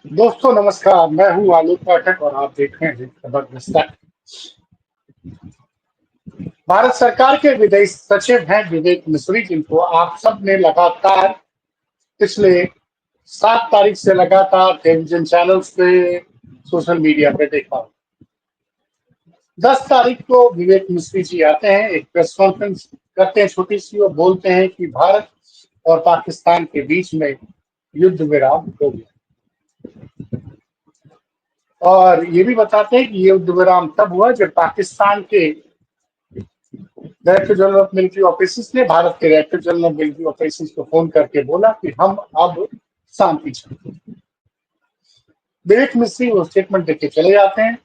दोस्तों नमस्कार, मैं हूँ आलोक पाठक और आप देख रहे हैं खबर विस्तार। भारत सरकार के विदेश सचिव हैं विवेक मिश्री, जिनको आप सब ने लगातार पिछले 7 तारीख से लगातार टेलीविजन चैनल्स पे, सोशल मीडिया पे देखा। 10 तारीख को विवेक मिश्री जी आते हैं, एक प्रेस कॉन्फ्रेंस करते हैं छोटी सी, और बोलते हैं कि भारत और पाकिस्तान के बीच में युद्ध विराम हो गया। और ये भी बताते हैं कि ये युद्ध विराम तब हुआ जब पाकिस्तान के director general of military operations ने भारत के director general of military operations को फोन करके बोला कि हम अब शांति चाहते हैं। विवेक मिश्री वो स्टेटमेंट देके चले जाते हैं।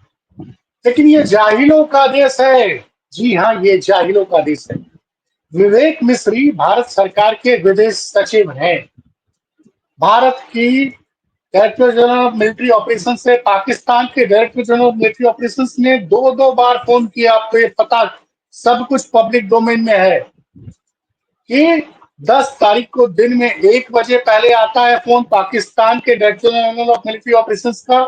लेकिन ये जाहिलों का देश है। जी हाँ, ये जाहिलों का देश है। विवेक मिश्री भारत सरकार के विदेश सचिव हैं। भारत की director general of military operation से पाकिस्तान के director general of military operation ने दो दो बार फोन किया। आपको ये पता, सब कुछ पब्लिक डोमेन में है कि 10 तारीख को दिन में 1 बजे पहले आता है फोन पाकिस्तान के director general of military operations का।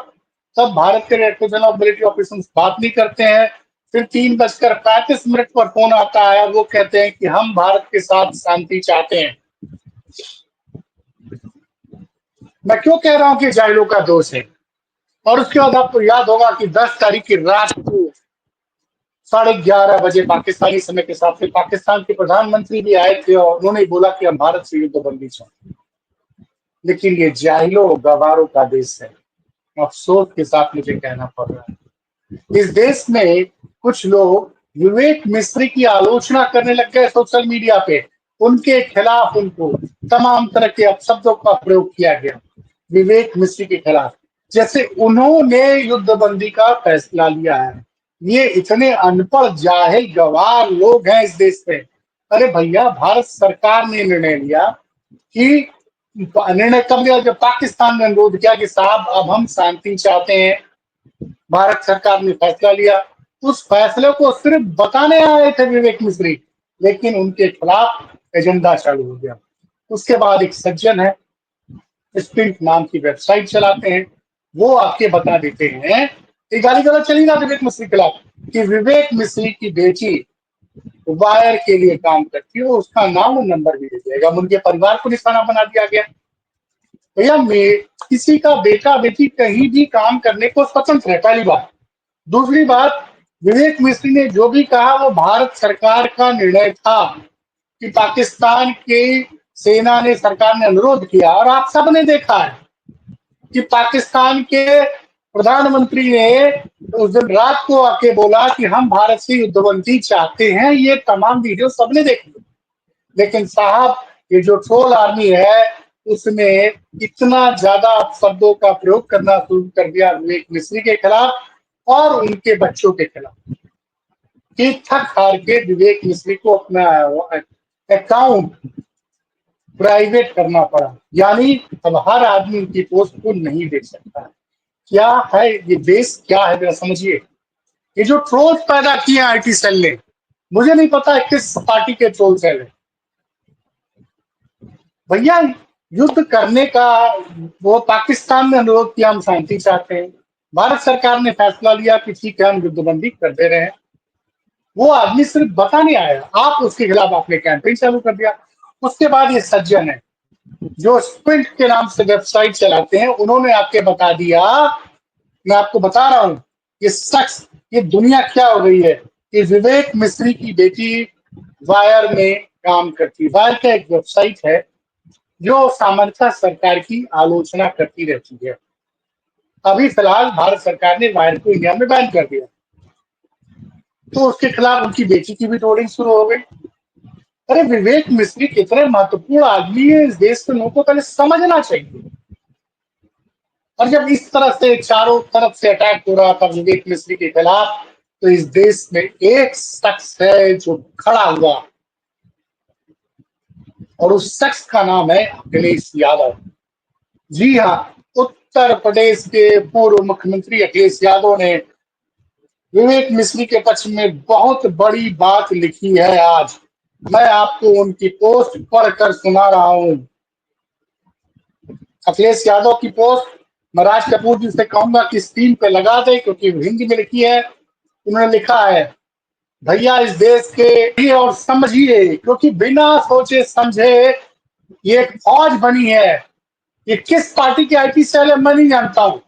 तब भारत के director general of military operations बात नहीं करते हैं। फिर 3:35 पर फोन आता है, वो कहते हैं कि हम भारत के साथ शांति चाहते हैं। मैं क्यों कह रहा हूं कि जाहिलों का दोष है? और उसके बाद आपको याद होगा कि 10 तारीख की रात को 11:30 बजे पाकिस्तानी समय के हिसाब से पाकिस्तान के प्रधानमंत्री भी आए थे और उन्होंने बोला कि हम भारत से युद्धबंदी चाहते हैं। लेकिन ये जाहिलों गवारों का देश है। अफसोस के साथ मुझे कहना पड़ रहा है, इस देश में कुछ लोग विवेक मिश्री की आलोचना करने लग गए सोशल मीडिया पे। उनके खिलाफ उनको तमाम तरह के अपशब्दों का प्रयोग किया गया विवेक मिश्री के खिलाफ, जैसे उन्होंने युद्धबंदी का फैसला लिया है। ये इतने अनपढ़ जाहिल गवार लोग हैं इस देश में। अरे भैया, भारत सरकार ने निर्णय लिया कि निर्णय कब लिया? जब पाकिस्तान ने अनुरोध किया कि साहब अब हम शांति चाहते हैं। भारत सरकार ने फैसला लिया। उस फैसले को सिर्फ बताने आए थे विवेक मिश्री, लेकिन उनके खिलाफ एजेंडा चालू हो गया। उसके बाद एक सज्जन है, स्प्रिंट नाम की वेबसाइट चलाते हैं, वो आपके बता देते हैं, ये गाली गलौज चली ना विवेक मिश्री के खिलाफ, कि विवेक मिश्री की बेटी वायर के लिए काम करती है, उसका नाम और नंबर भी दे दिया गया। उनके परिवार को निशाना बना दिया गया। भैया, किसी का बेटा बेटी कहीं भी काम करने को स्वतंत्र है, पहली बात। दूसरी बात, विवेक मिश्री ने जो भी कहा वो भारत सरकार का निर्णय था कि पाकिस्तान की सेना ने, सरकार ने अनुरोध किया, और आप सबने देखा है कि पाकिस्तान के प्रधानमंत्री ने उस दिन रात को आके बोला कि हम भारत से युद्धबंदी चाहते हैं। ये तमाम वीडियो सबने देखी। लेकिन साहब, ये जो ट्रोल आर्मी है उसने इतना ज्यादा शब्दों का प्रयोग करना शुरू कर दिया विवेक मिश्री के खिलाफ और उनके बच्चों के खिलाफ कि थक हार के विवेक मिश्री को अपना अकाउंट प्राइवेट करना पड़ा। यानी अब हर आदमी उनकी पोस्ट को नहीं देख सकता है। क्या है ये देश, क्या है जरा समझिए। ये जो ट्रोल्स पैदा किए आईटी सेल ने, मुझे नहीं पता है किस पार्टी के ट्रोल सेल है। भैया, युद्ध करने का वो पाकिस्तान ने अनुरोध किया, हम शांति चाहते हैं। भारत सरकार ने फैसला लिया कि ठीक है, हम युद्धबंदी कर दे रहे हैं। वो आदमी सिर्फ बताने आया, आप उसके खिलाफ आपने कैंपेन चालू कर दिया। उसके बाद ये सज्जन है जो स्प्रिंट के नाम से वेबसाइट चलाते हैं, उन्होंने आपके बता दिया। मैं आपको बता रहा हूं, ये शख्स, ये दुनिया क्या हो रही है कि विवेक मिश्री की बेटी वायर में काम करती है। वायर का एक वेबसाइट है जो सामान्यतः सरकार की आलोचना करती रहती है। अभी फिलहाल भारत सरकार ने वायर को इंडिया में बैन कर दिया, तो उसके खिलाफ उनकी बेटी की भी ट्रोलिंग शुरू हो गई। अरे विवेक मिश्री कितने महत्वपूर्ण आदमी है इस देश के लोगों को पहले समझना चाहिए। और जब इस तरह से चारों तरफ से अटैक हो रहा था विवेक मिश्री के खिलाफ, तो इस देश में एक शख्स है जो खड़ा हुआ, और उस शख्स का नाम है अखिलेश यादव। जी हाँ, उत्तर प्रदेश के पूर्व मुख्यमंत्री अखिलेश यादव ने विवेक मिश्री के पक्ष में बहुत बड़ी बात लिखी है। आज मैं आपको उनकी पोस्ट पढ़कर सुना रहा हूं। अखिलेश यादव की पोस्ट मैं राज कपूर जी से कहूंगा कि स्क्रीन पे लगा दे, क्योंकि हिंदी में लिखी है। उन्होंने लिखा है, भैया इस देश के और समझिए, क्योंकि बिना सोचे समझे ये एक फौज बनी है। ये किस पार्टी की आईटी सेल है मैं नहीं जानता हूं,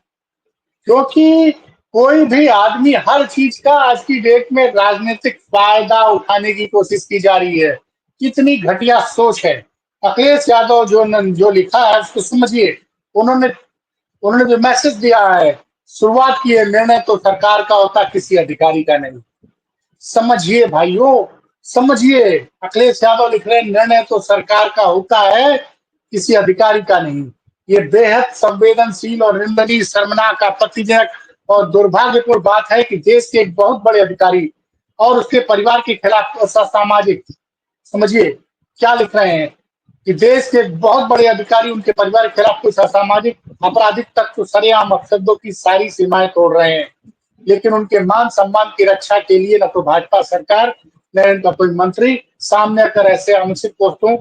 क्योंकि कोई भी आदमी हर चीज का आज की डेट में राजनीतिक फायदा उठाने की कोशिश की जा रही है। कितनी घटिया सोच है। अखिलेश यादव जो लिखा है उसको समझिए। उन्होंने उन्होंने जो मैसेज दिया है, शुरुआत की है, निर्णय तो सरकार का होता, किसी अधिकारी का नहीं। समझिए भाइयों, समझिए। अखिलेश यादव लिख रहे हैं, निर्णय तो सरकार का होता है, किसी अधिकारी का नहीं। ये बेहद संवेदनशील और निंदनीय, शर्मनाक, आपत्तिजनक और दुर्भाग्यपूर्ण बात है कि देश के एक बहुत बड़े अधिकारी और उसके परिवार के खिलाफ असामाजिक, समझिए क्या लिख रहे हैं, कि देश के बहुत बड़े अधिकारी उनके परिवार के खिलाफ कुछ असामाजिक आपराधिक तत्व सरेआम मकसदों की सारी सीमाएं तोड़ रहे हैं। लेकिन उनके मान सम्मान की रक्षा के लिए न तो भाजपा सरकार न इनका कोई मंत्री सामने आकर ऐसे अनुचित पोस्टों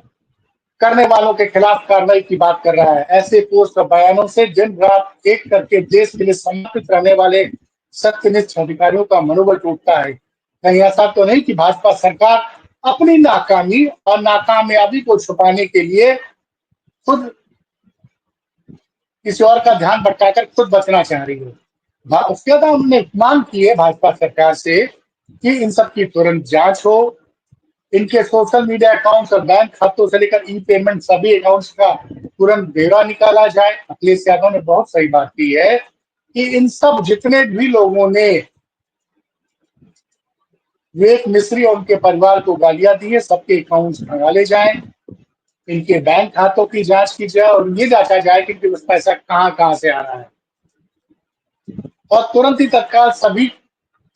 करने वालों के खिलाफ कार्रवाई की बात कर रहा है। ऐसे पोस्ट और बयानों से दिन रात एक करके देश के लिए समर्पित रहने वाले सत्यनिष्ठ अधिकारियों का मनोबल टूटता है। कहीं ऐसा तो नहीं कि भाजपा सरकार अपनी नाकामी और नाकामयाबी को छुपाने के लिए खुद किसी और का ध्यान भटकाकर खुद बचना चाह रही है। उसके बाद हमने मांग की है भाजपा सरकार से कि इन सब की तुरंत जांच हो, इनके सोशल मीडिया अकाउंट्स और बैंक खातों से लेकर ई पेमेंट सभी अकाउंट्स का तुरंत ब्यौरा निकाला जाए। अखिलेश यादव ने बहुत सही बात की है कि इन सब जितने भी लोगों ने विवेक मिश्री और उनके परिवार को गालियां दी है, सबके अकाउंट्स खंगाले जाएं, इनके बैंक खातों की जांच की जाए और ये जांचा जाए कि पैसा कहां कहां से आ रहा है, और तुरंत ही तत्काल सभी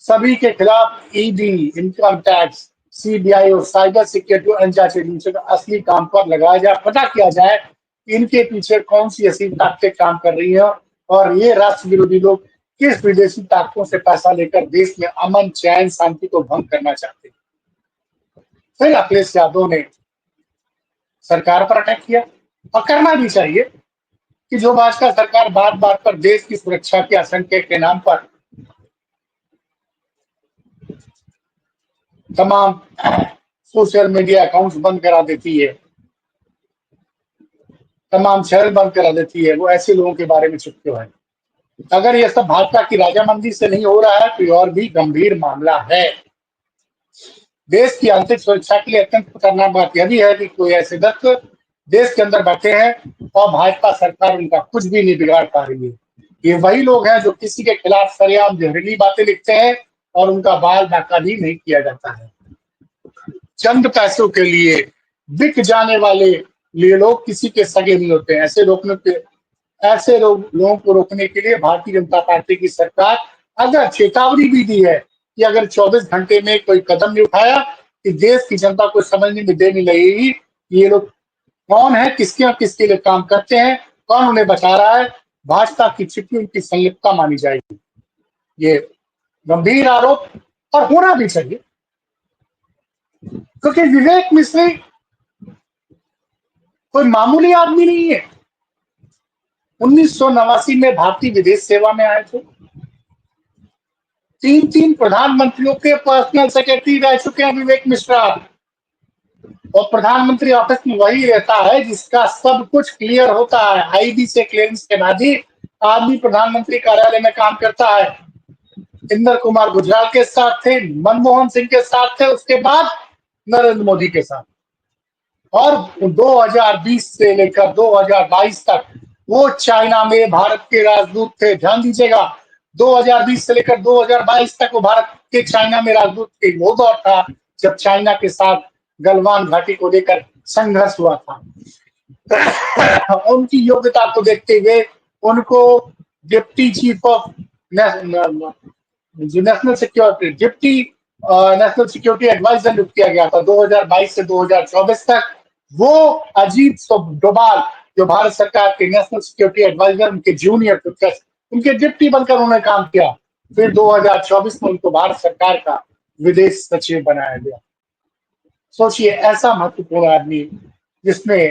सभी के खिलाफ ईडी, इनकम टैक्स, सीबीआई और साइबर सिक्योरिटी जांच एजेंसियों का असली काम पर लगाया जाए। पता किया जाए इनके पीछे कौन सी ऐसी ताकतें काम कर रही हैं और ये राष्ट्र विरोधी लोग किस विदेशी ताकतों से पैसा लेकर देश में अमन, चैन, शांति को भंग करना चाहते हैं। फिर अखिलेश यादव ने सरकार पर अटैक किया, और करना भी चाहिए कि जो भाजपा सरकार बार बार पर देश की सुरक्षा की आशंका के नाम पर तमाम सोशल मीडिया अकाउंट्स बंद करा देती है, तमाम चैनल बंद करा देती है, वो ऐसे लोगों के बारे में चुप क्यों है। अगर यह सब भाजपा की राजामंदी से नहीं हो रहा है तो और भी गंभीर मामला है। देश की आंतरिक सुरक्षा के लिए अत्यंत खतरनाक बात यह भी है कि कोई ऐसे दत्त देश के अंदर बैठे हैं और भाजपा सरकार उनका कुछ भी नहीं बिगाड़ पा रही है। ये वही लोग हैं जो किसी के खिलाफ सरेआम जहरीली बातें लिखते हैं और उनका बाल बाका भी नहीं किया जाता है। चंद पैसों के लिए बिक जाने वाले ये लोग किसी के सगे नहीं होते हैं। ऐसे लोगों को रोकने के लिए भारतीय जनता पार्टी की सरकार अगर चेतावनी भी दी है कि अगर 24 घंटे में कोई कदम नहीं उठाया कि देश की जनता को समझने में देर नहीं लगेगी ये लोग कौन है, किसके और किसके लिए काम करते हैं, कौन उन्हें बचा रहा है, भाजपा की छिपी उनकी संलिप्तता मानी जाएगी। ये गंभीर आरोप और होना भी चाहिए, क्योंकि विवेक मिश्री कोई मामूली आदमी नहीं है। 1989 में भारतीय विदेश सेवा में आए थे, 3 प्रधानमंत्रियों के पर्सनल सेक्रेटरी रह चुके हैं विवेक मिश्रा, और प्रधानमंत्री ऑफिस में वही रहता है जिसका सब कुछ क्लियर होता है। आईबी से क्लियरेंस के बाद ही आदमी प्रधानमंत्री कार्यालय में काम करता है। इंद्र कुमार गुजराल के साथ थे, मनमोहन सिंह के साथ थे, उसके बाद नरेंद्र मोदी के साथ, और 2020 से लेकर 2022 तक वो चाइना में भारत के राजदूत थे। ध्यान दीजिएगा, 2020 से लेकर 2022 तक वो भारत के चाइना में राजदूत थे। वो दौर था जब चाइना के साथ गलवान घाटी को लेकर संघर्ष हुआ था। उनकी योग्यता को देखते हुए उनको deputy chief of national security, deputy national security adviser नियुक्त किया गया था 2022 से 2024 तक। वो अजीत डोभाल जो भारत सरकार के नेशनल सिक्योरिटी एडवाइजर, उनके जूनियर उनके डिप्टी बनकर उन्होंने काम किया। फिर 2024 में उनको भारत सरकार का विदेश सचिव बनाया गया। सोचिए, ऐसा महत्वपूर्ण आदमी जिसने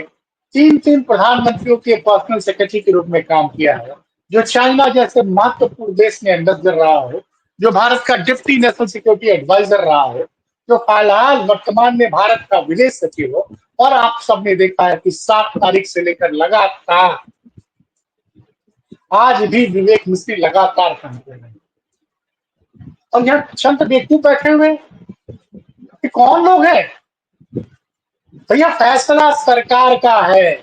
3 प्रधानमंत्रियों के पर्सनल सेक्रेटरी के रूप में काम किया है, जो चाइना जैसे महत्वपूर्ण देश में नजर रहा हो, जो भारत का डिप्टी नेशनल सिक्योरिटी एडवाइजर रहा हो, जो फिलहाल वर्तमान में भारत का विदेश सचिव हो, और आप सबने देखा है कि 7 तारीख से लेकर लगातार आज भी विवेक मिश्री लगातार काम कर रहे हैं। और यहाँ चंद बेवकूफ बैठे हुए कि कौन लोग हैं भैया, फैसला सरकार का है।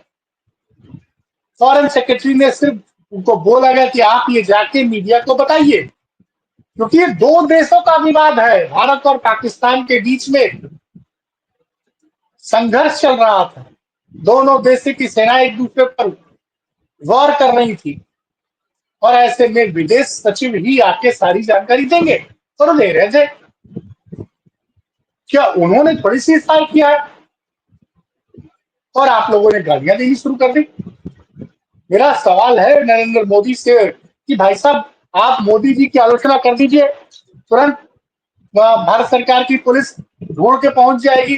फॉरेन सेक्रेटरी ने सिर्फ उनको बोला गया कि आप ये जाके मीडिया को बताइए, क्योंकि ये दो देशों का विवाद है। भारत और पाकिस्तान के बीच में संघर्ष चल रहा था, दोनों देशों की सेनाएं एक दूसरे पर वॉर कर रही थी, और ऐसे में विदेश सचिव ही आके सारी जानकारी देंगे, और ले रहे थे। क्या उन्होंने थोड़ी सी इस्तेमाल किया है और आप लोगों ने गालियां देनी शुरू कर दी? मेरा सवाल है नरेंद्र मोदी से कि भाई साहब, आप मोदी जी की आलोचना कर दीजिए, तुरंत भारत सरकार की पुलिस ढूंढ के पहुंच जाएगी।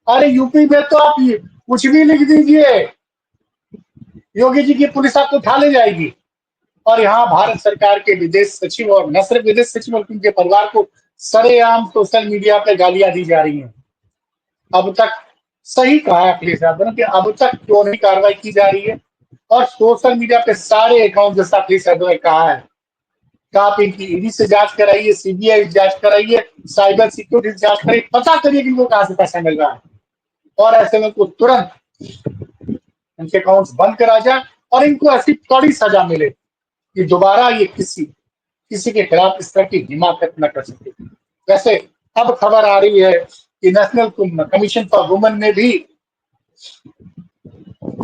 अरे यूपी में तो आप कुछ भी लिख दीजिए, योगी जी की पुलिस आपको उठा ले जाएगी। और यहाँ भारत सरकार के विदेश सचिव, और न सिर्फ विदेश सचिव बल्कि उनके परिवार को सरेआम सोशल मीडिया पे गालियां दी जा रही हैं। अब तक सही कहा है अखिलेश यादव ने कि अब तक क्यों नहीं कार्रवाई की जा रही है, और सोशल मीडिया पे सारे अकाउंट, जैसा अखिलेश यादव ने कहा है कि आप इनकी ईडी से जांच कराइए, सीबीआई जांच कराइए, साइबर सिक्योरिटी जांच कराइए, पता करिए कि इनको कहां से पैसा मिल रहा है, और ऐसे में उनको तुरंत इनके अकाउंट्स बंद करा जाए और इनको ऐसी कड़ी सजा मिले कि दोबारा ये किसी के खिलाफ इस तरह की हिमाकत न कर सके। वैसे अब खबर आ रही है कि नेशनल कमीशन फॉर वुमेन ने भी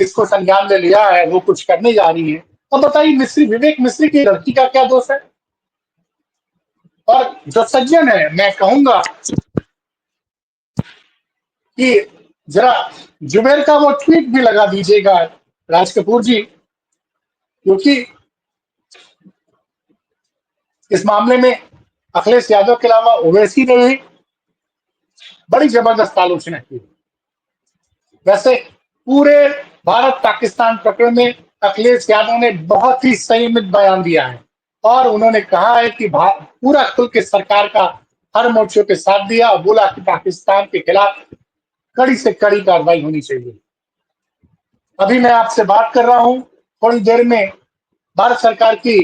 इसको संज्ञान में लिया है, वो कुछ करने जा रही है। अब बताइए, विवेक मिश्री की लड़की का क्या दोष है? और जो सज्जन है, मैं कहूंगा कि जरा जुबेर का वो ट्वीट भी लगा दीजिएगा राज कपूर जी, क्योंकि इस मामले में अखिलेश यादव के अलावा ओवैसी ने भी बड़ी जबरदस्त आलोचना की। वैसे पूरे भारत पाकिस्तान प्रकरण में अखिलेश यादव ने बहुत ही संयमित बयान दिया है, और उन्होंने कहा है कि पूरा खुल के सरकार का हर मोर्चे पे साथ दिया, और बोला कि पाकिस्तान के खिलाफ कड़ी से कड़ी कार्रवाई होनी चाहिए। अभी मैं आपसे बात कर रहा हूं, थोड़ी देर में भारत सरकार की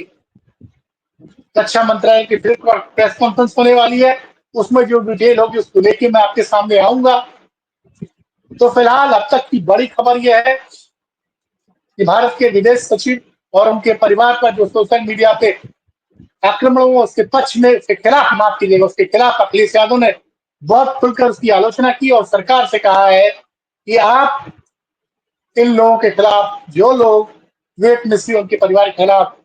रक्षा मंत्रालय की फिर प्रेस कॉन्फ्रेंस होने वाली है, उसमें जो डिटेल होगी उसको लेके मैं आपके सामने आऊंगा। तो फिलहाल अब तक की बड़ी खबर यह है कि भारत के विदेश सचिव और उनके परिवार पर जो सोशल मीडिया पे आक्रमण हुआ, उसके पक्ष में, उसके खिलाफ, माफ कीजिएगा, उसके खिलाफ अखिलेश यादव ने बहुत खुलकर उसकी आलोचना की और सरकार से कहा है कि आप इन लोगों के खिलाफ, जो लोग विवेक मिश्री उनके परिवार के खिलाफ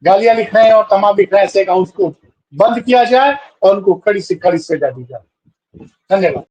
गालियां लिख रहे हैं और तमाम लिख रहे हैं, ऐसे अकाउंट्स को बंद किया जाए और उनको कड़ी से कड़ी सजा दी जाए। धन्यवाद।